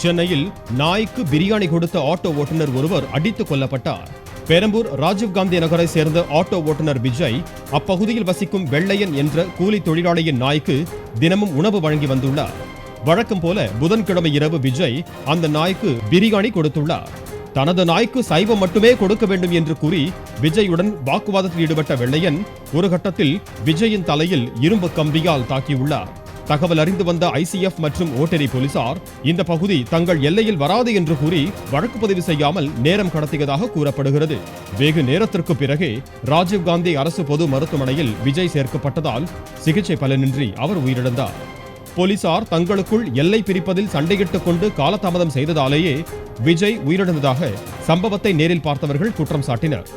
சென்னையில் நாய்க்கு பிரியாணி கொடுத்த ஆட்டோ ஓட்டுநர் ஒருவர் அடித்துக் கொல்லப்பட்டார். பெரம்பூர் ராஜீவ்காந்தி நகரை சேர்ந்த ஆட்டோ ஓட்டுநர் விஜய் அப்பகுதியில் வசிக்கும் வெள்ளையன் என்ற கூலி தொழிலாளியின் நாய்க்கு தினமும் உணவு வழங்கி வந்துள்ளார். வழக்கம் போல புதன்கிழமை இரவு விஜய் அந்த நாய்க்கு பிரியாணி கொடுத்துள்ளார். தனது நாய்க்கு சைவம் மட்டுமே கொடுக்க வேண்டும் என்று கூறி விஜயுடன் வாக்குவாதத்தில் ஈடுபட்ட வெள்ளையன் ஒரு கட்டத்தில் விஜயின் தலையில் இரும்பு கம்பியால் தாக்கியுள்ளார். தகவல் அறிந்து வந்த ICF மற்றும் ஓட்டேரி போலீசார் இந்த பகுதி தங்கள் எல்லையில் வராது என்று கூறி வழக்கு பதிவு செய்யாமல் நேரம் கடத்தியதாக கூறப்படுகிறது. வெகு நேரத்திற்கு பிறகே ராஜீவ்காந்தி அரசு பொது மருத்துவமனையில் விஜய் சேர்க்கப்பட்டதால் சிகிச்சை பலனின்றி அவர் உயிரிழந்தார். போலீசார் தங்களுக்குள் எல்லை பிரிப்பதில் சண்டையிட்டுக் கொண்டு காலதாமதம் செய்ததாலேயே விஜய் உயிரிழந்ததாக சம்பவத்தை நேரில் பார்த்தவர்கள் குற்றம் சாட்டினர்.